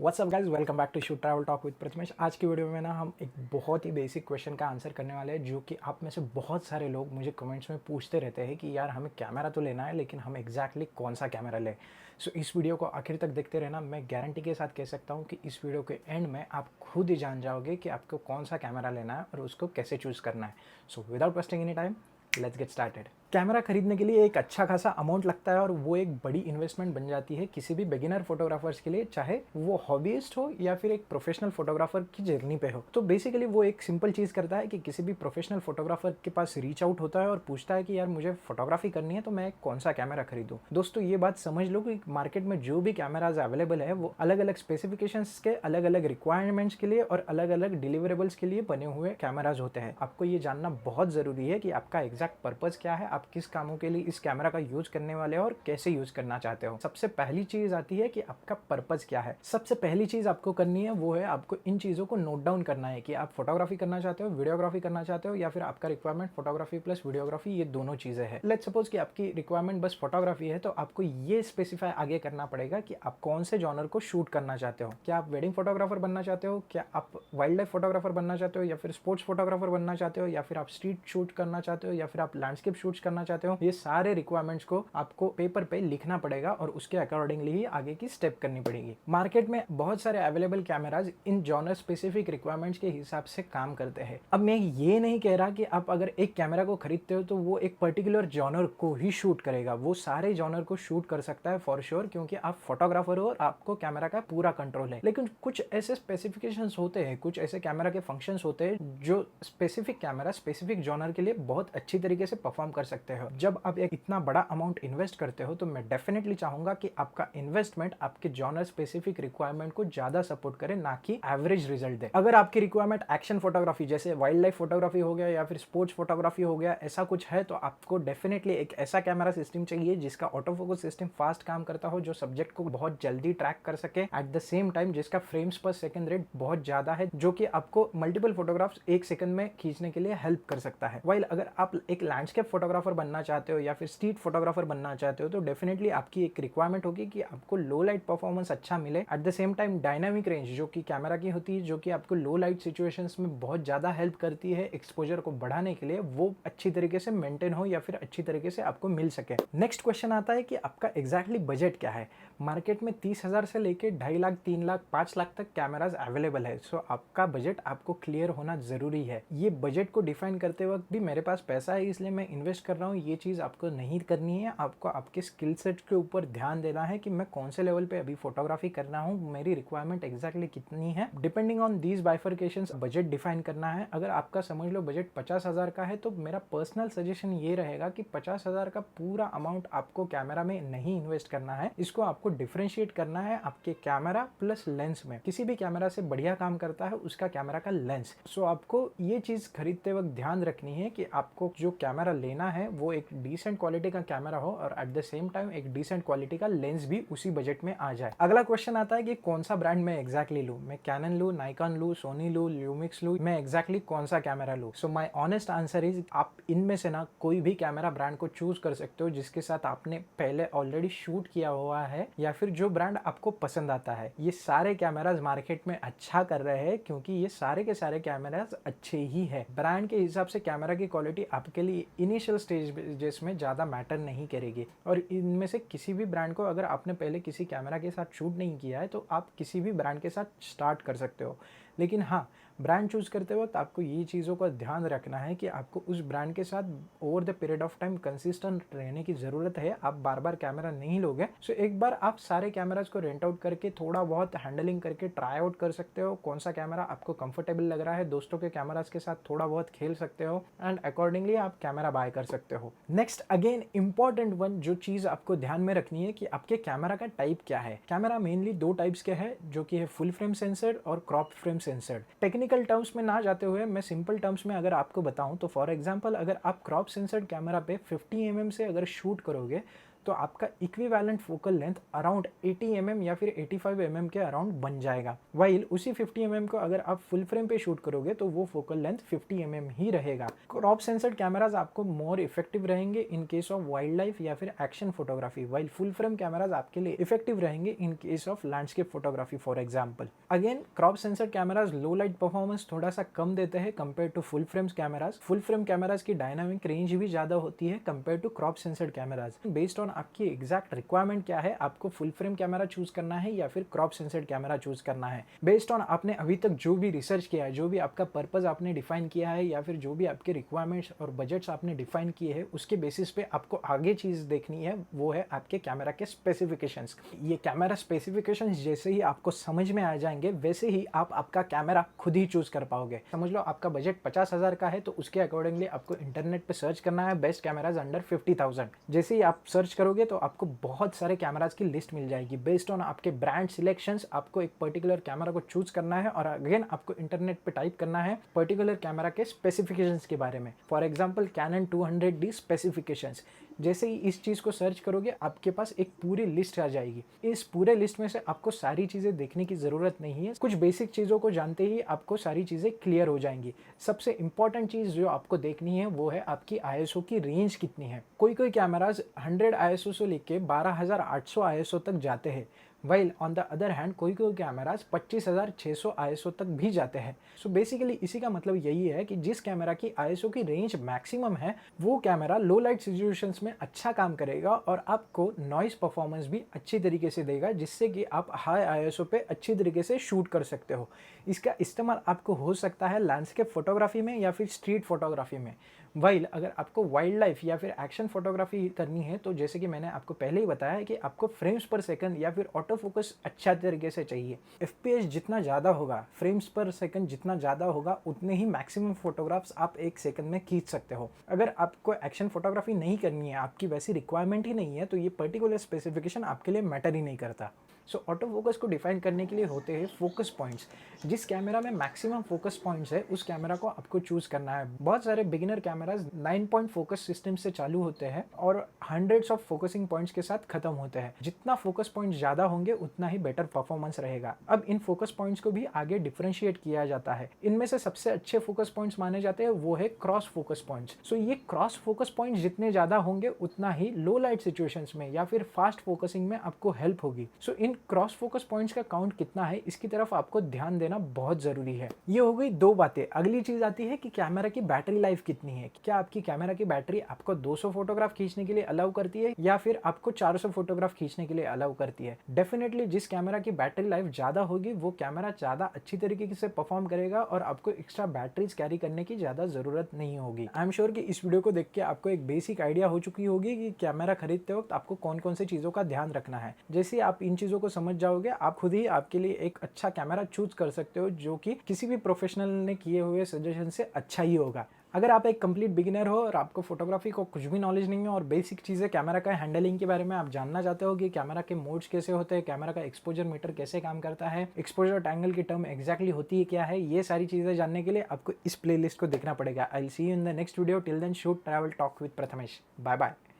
What's up guys, welcome back to shoot travel talk with Prathamesh. आज की video में ना हम एक बहुत ही बेसिक क्वेश्चन का आंसर करने वाले हैं, जो कि आप में से बहुत सारे लोग मुझे कमेंट्स में पूछते रहते हैं कि यार हमें कैमरा तो लेना है, लेकिन हम एग्जैक्टली कौन सा कैमरा लें। सो इस वीडियो को आखिर तक देखते रहना। मैं गारंटी के साथ कह सकता हूँ कि इस वीडियो के एंड में आप खुद ही जान जाओगे कि आपको कौन सा कैमरा लेना है और उसको कैसे चूज़ करना है। So without wasting any time, let's get started. Camera खरीदने के लिए एक अच्छा खासा अमाउंट लगता है और वो एक बड़ी इन्वेस्टमेंट बन जाती है किसी भी बिगिनर फोटोग्राफर्स के लिए, चाहे वो हॉबीइस्ट हो या फिर एक प्रोफेशनल फोटोग्राफर की जर्नी पे हो। तो बेसिकली वो एक सिंपल चीज़ करता है कि किसी भी प्रोफेशनल फोटोग्राफर के पास रीच आउट होता है और पूछता है कि यार मुझे फोटोग्राफी करनी है, तो मैं कौन सा कैमरा खरीदूं। दोस्तों ये बात समझ लो कि मार्केट में जो भी कैमराज अवेलेबल है वो अलग अलग स्पेसिफिकेशंस के, अलग अलग रिक्वायरमेंट्स के लिए और अलग अलग डिलीवरेबल्स के लिए बने हुए कैमराज होते हैं। आपको ये जानना बहुत ज़रूरी है कि आपका एग्जैक्ट पर्पज़ क्या है, आप किस कामों के लिए इस कैमरा का यूज करने वाले हो और कैसे यूज करना चाहते हो। सबसे पहली चीज आती है कि आपका पर्पस क्या है। सबसे पहली चीज आपको करनी है वो है आपको इन चीजों को नोट डाउन करना है कि आप फोटोग्राफी करना चाहते हो, वीडियोग्राफी करना चाहते हो, या फिर आपका रिक्वायरमेंट फोटोग्राफी प्लस वीडियोग्राफी, ये दोनों चीजें हैं। लेट्स सपोज कि आपकी रिक्वायरमेंट बस फोटोग्राफी है, तो आपको ये स्पेसिफाई आगे करना पड़ेगा कि आप कौन से जॉनर को शूट करना चाहते हो। क्या आप वेडिंग फोटोग्राफर बनना चाहते हो, क्या आप वाइल्ड लाइफ फोटोग्राफर बनना चाहते हो, या फिर स्पोर्ट्स फोटोग्राफर बनना चाहते हो, या फिर आप स्ट्रीट शूट करना चाहते हो, या फिर आप लैंडस्केप शूट्स करना चाहते हो। ये सारे रिक्वायरमेंट्स को आपको पेपर पे लिखना पड़ेगा और उसके अकॉर्डिंगली ही आगे की स्टेप करनी पड़ेगी। मार्केट में बहुत सारे अवेलेबल कैमराज इन जॉनर स्पेसिफिक रिक्वायरमेंट्स के हिसाब से काम करते हैं। अब मैं ये नहीं कह रहा कि आप अगर एक कैमरा को खरीदते हो तो वो एक पर्टिकुलर जॉनर को ही शूट करेगा। वो सारे जॉनर को शूट कर सकता है फॉर श्योर, क्योंकि आप फोटोग्राफर हो और आपको कैमरा का पूरा कंट्रोल है। लेकिन कुछ ऐसे स्पेसिफिकेशंस होते हैं, कुछ ऐसे कैमरा के फंक्शंस होते हैं जो स्पेसिफिक कैमरा स्पेसिफिक जॉनर के लिए बहुत अच्छी तरीके से परफॉर्म कर सकते हो। जब आप एक इतना बड़ा अमाउंट इन्वेस्ट करते हो तो मैं डेफिनेटली चाहूंगा कि आपका इन्वेस्टमेंट आपके जॉनर स्पेसिफिक रिक्वायरमेंट को ज्यादा सपोर्ट करे, ना कि एवरेज रिजल्ट दे। अगर आपकी रिक्वायरमेंट एक्शन फोटोग्राफी जैसे वाइल्ड लाइफ फोटोग्राफी हो गया या फिर स्पोर्ट्स फोटोग्राफी हो गया, ऐसा कुछ है, तो आपको डेफिनेटली एक ऐसा कैमरा सिस्टम चाहिए जिसका ऑटो फोकस सिस्टम फास्ट काम करता हो, जो सब्जेक्ट को बहुत जल्दी ट्रैक कर सके, एट द सेम टाइम जिसका फ्रेम्स पर सेकंड रेट बहुत ज्यादा है, जो कि आपको मल्टीपल फोटोग्राफ्स एक सेकंड में खींचने के लिए हेल्प कर सकता है। वाइल अगर आप एक लैंडस्केप फोटोग्राफर बनना चाहते हो या फिर स्ट्रीट फोटोग्राफर बनना चाहते हो, तो डेफिनेटली आपकी एक रिक्वायरमेंट होगी कि आपको लो लाइट परफॉर्मेंस अच्छा मिले, at the same time dynamic range जो कि कैमरा की होती है, जो कि आपको लो लाइट सिचुएशंस में बहुत ज़्यादा हेल्प करती है एक्सपोजर को बढ़ाने के लिए, वो अच्छी तरीके से मेंटेन हो या फिर अच्छी तरीके से आपको मिल सके। नेक्स्ट क्वेश्चन आता है कि आपका एग्जैक्टली बजट क्या है। मार्केट में 30,000 से लेके 2.5 लाख, 3 लाख, 5 लाख तक कैमराज अवेलेबल है। सो आपका बजट आपको क्लियर होना जरूरी है। ये बजट को डिफाइन करते वक्त भी मेरे पास पैसा है इसलिए मैं इन्वेस्ट कर रहा हूँ, ये चीज़ आपको नहीं करनी है। आपको आपके स्किल सेट के ऊपर ध्यान देना है कि मैं कौन से लेवल पे अभी फोटोग्राफी कर रहा हूँ, मेरी रिक्वायरमेंट एग्जैक्टली कितनी है। Depending on these bifurcations budget define करना है। अगर आपका समझ लो बजट 50,000 का है, तो मेरा पर्सनल सजेशन ये रहेगा कि 50,000 का पूरा अमाउंट आपको कैमरा में नहीं इन्वेस्ट करना है। इसको आपको डिफरेंशिएट करना है आपके कैमरा प्लस लेंस में। किसी भी कैमरा से बढ़िया काम करता है उसका कैमरा का लेंस। सो आपको ये चीज़ खरीदते वक्त ध्यान रखनी है कि आपको जो कैमरा लेना है वो एक डिसेंट क्वालिटी का कैमरा हो और एट द सेम टाइम एक डिसेंट क्वालिटी का लेंस भी उसी बजट में आ जाए। अगला क्वेश्चन आता है कि कौन सा ब्रांड मैं एग्जैक्टली लूँ। मैं कैनन लूँ, नाइकॉन लूँ, सोनी लूँ, ल्यूमिक्स लूँ, मैं एग्जैक्टली कौन सा कैमरा लूँ। So my honest answer is, आप इनमें से ना कोई भी कैमरा ब्रांड को चूज कर सकते हो जिसके साथ आपने पहले ऑलरेडी शूट किया हुआ है या फिर जो ब्रांड आपको पसंद आता है। ये सारे कैमराज मार्केट में अच्छा कर रहे हैं क्योंकि ये सारे के सारे कैमराज अच्छे ही है। ब्रांड के हिसाब से कैमरा की क्वालिटी आपके लिए इनिशियल स्टेजेस में ज़्यादा मैटर नहीं करेगी। और इनमें से किसी भी ब्रांड को अगर आपने पहले किसी कैमरा के साथ शूट नहीं किया है तो आप किसी भी ब्रांड के साथ स्टार्ट कर सकते हो। लेकिन हाँ, ब्रांड चूज़ करते वक्त आपको ये चीज़ों का ध्यान रखना है कि आपको उस ब्रांड के साथ over the period of time consistent रहने की ज़रूरत है। आप बार बार कैमरा नहीं लोगे। सो एक बार आप सारे कैमराज को रेंट आउट करके थोड़ा बहुत हैंडलिंग करके ट्राई आउट कर सकते हो, कौन सा कैमरा आपको कंफर्टेबल लग रहा है। दोस्तों के कैमराज के साथ थोड़ा बहुत खेल सकते हो एंड अकॉर्डिंगली आप कैमरा बाय कर सकते हो। नेक्स्ट अगेन इंपॉर्टेंट वन, जो चीज़ आपको ध्यान में रखनी है कि आपके कैमरा का टाइप क्या है। कैमरा मेनली दो टाइप्स के हैं, जो कि है फुल फ्रेम सेंसर्ड और crop frame sensored. Technical terms में ना जाते हुए मैं सिंपल टर्म्स में अगर आपको बताऊं तो फॉर एग्जांपल अगर आप क्रॉप सेंसर्ड कैमरा पे 50 mm से अगर शूट करोगे तो आपका equivalent focal length around 80 mm या फिर 85 mm के अराउंड बन जाएगा। वाइल उसी 50 mm को अगर आप फुल फ्रेम पे शूट करोगे तो वो फोकल लेंथ 50 mm ही रहेगा। क्रॉप सेंसर्ड कैमराज आपको मोर इफेक्टिव रहेंगे in case of wildlife या फिर action photography, while full frame cameras आपके लिए इफेक्टिव रहेंगे in case of landscape photography for example. Again crop sensored cameras low light performance थोड़ा सा कम देते हैं compare to full frame cameras. Full frame cameras की डायनामिक रेंज भी ज्यादा होती है compare to crop sensored cameras. Based on आपकी एग्जैक्ट रिक्वायरमेंट क्या है, आपको फुल फ्रेम कैमरा चूज करना है या फिर क्रॉप सेंसर्ड कैमरा चूज करना है, बेस्ड ऑन आपने अभी तक जो भी रिसर्च किया है, जो भी आपका पर्पस आपने डिफाइन किया है या फिर जो भी आपके रिक्वायरमेंट्स और बजट्स आपने डिफाइन किए हैं, उसके बेसिस पे आपको आगे चीज देखनी है, वो है आपके कैमरा के स्पेसिफिकेशंस। ये कैमरा स्पेसिफिकेशंस जैसे ही आपको समझ में आ जाएंगे वैसे ही आप आपका कैमरा खुद ही चूज कर पाओगे। समझ लो आपका बजट 50,000 का है तो उसके अकॉर्डिंगली आपको इंटरनेट पे सर्च करना है बेस्ट कैमराज अंडर 50,000। जैसे ही आप सर्च करोगे तो आपको बहुत सारे कैमराज की लिस्ट मिल जाएगी। बेस्ड ऑन आपके ब्रांड सिलेक्शंस आपको एक पर्टिकुलर कैमरा को चूज करना है और अगेन आपको इंटरनेट पे टाइप करना है पर्टिकुलर कैमरा के स्पेसिफिकेशंस के बारे में। For example Canon 200D specifications. जैसे ही इस चीज को सर्च करोगे आपके पास एक पूरी लिस्ट आ जाएगी। इस पूरे लिस्ट में से आपको सारी चीजें देखने की जरूरत नहीं है, कुछ बेसिक चीजों को जानते ही आपको सारी चीजें क्लियर हो जाएंगी। सबसे इंपॉर्टेंट चीज जो आपको देखनी है वो है आपकी ISO की रेंज कितनी है। कोई कोई कैमराज 100 ISO से लेके 12,800 ISO तक जाते हैं, while on the other hand कोई कोई कैमराज 25,600 ISO तक भी जाते हैं। सो बेसिकली इसी का मतलब यही है कि जिस कैमरा की ISO की रेंज मैक्सिमम है वो कैमरा लो लाइट सिचुएशंस में अच्छा काम करेगा और आपको नॉइस परफॉर्मेंस भी अच्छी तरीके से देगा, जिससे कि आप हाई ISO पे अच्छी तरीके से शूट कर सकते हो। इसका इस्तेमाल आपको हो सकता है लैंडस्केप फोटोग्राफी में या फिर स्ट्रीट फोटोग्राफी में। वाइल अगर आपको वाइल्ड लाइफ या फिर एक्शन फोटोग्राफी करनी है तो जैसे कि मैंने आपको पहले ही बताया है कि आपको फ्रेम्स पर सेकंड या फिर ऑटो फोकस अच्छा तरीके से चाहिए। FPS जितना ज़्यादा होगा, फ्रेम्स पर सेकंड जितना ज़्यादा होगा, उतने ही मैक्सिमम फोटोग्राफ्स आप एक सेकंड में खींच सकते हो। अगर आपको एक्शन फोटोग्राफी नहीं करनी है, आपकी वैसी रिक्वायरमेंट ही नहीं है, तो ये पर्टिकुलर स्पेसिफिकेशन आपके लिए मैटर ही नहीं करता। सो ऑटो फोकस को डिफाइन करने के लिए होते हैं फोकस पॉइंट्स। जिस कैमरा में मैक्सिमम फोकस पॉइंट्स है उस कैमरा को आपको चूज करना है। बहुत सारे beginner cameras 9 point focus system से चालू होते हैं और हंड्रेड्स ऑफ फोकसिंग पॉइंट्स के साथ खत्म होते हैं। जितना फोकस पॉइंट ज्यादा होंगे उतना ही बेटर परफॉर्मेंस रहेगा। अब इन फोकस पॉइंट्स को भी आगे डिफरेंशिएट किया जाता है। इनमें से सबसे अच्छे फोकस पॉइंट्स माने जाते हैं वो है क्रॉस फोकस पॉइंट्स। सो ये क्रॉस फोकस पॉइंट्स जितने ज्यादा होंगे उतना ही लो लाइट सिचुएशंस में या फिर फास्ट फोकसिंग में आपको हेल्प होगी। सो इन क्रॉस फोकस पॉइंट्स का काउंट कितना है इसकी तरफ आपको ध्यान देना बहुत जरूरी है। ये हो गई दो बातें। अगली चीज आती है कि कैमरा की बैटरी लाइफ कितनी है। क्या आपकी कैमरा की बैटरी आपको 200 फोटोग्राफ खींचने के लिए अलाउ करती है या फिर आपको 400 फोटोग्राफ खींचने के लिए अलाउ करती है। डेफिनेटली जिस कैमरा की बैटरी लाइफ ज्यादा होगी वो कैमरा ज्यादा अच्छी तरीके से परफॉर्म करेगा और आपको एक्स्ट्रा बैटरीज कैरी करने की ज्यादा जरूरत नहीं होगी। आई एम श्योर कि इस वीडियो को देख के आपको एक बेसिक आइडिया हो चुकी होगी कि कैमरा खरीदते वक्त आपको कौन कौन सी चीजों का ध्यान रखना है। जैसे आप इन चीजों को समझ जाओगे आप खुद ही आपके लिए एक अच्छा कैमरा चूज कर सकते हो जो कि किसी भी प्रोफेशनल ने किए हुए सजेशन से अच्छा ही होगा। अगर आप एक कंप्लीट बिगिनर हो और आपको फोटोग्राफी को कुछ भी नॉलेज नहीं है और बेसिक चीज़ें कैमरा का हैंडलिंग के बारे में आप जानना चाहते हो कि कैमरा के मोड्स कैसे होते हैं, कैमरा का एक्सपोजर मीटर कैसे काम करता है, एक्सपोजर ट्रायंगल की टर्म एक्जैक्टली होती है क्या है, ये सारी चीज़ें जानने के लिए आपको इस प्लेलिस्ट को देखना पड़ेगा। I will see you in the next video. Till then shoot travel talk with Prathamesh. Bye bye.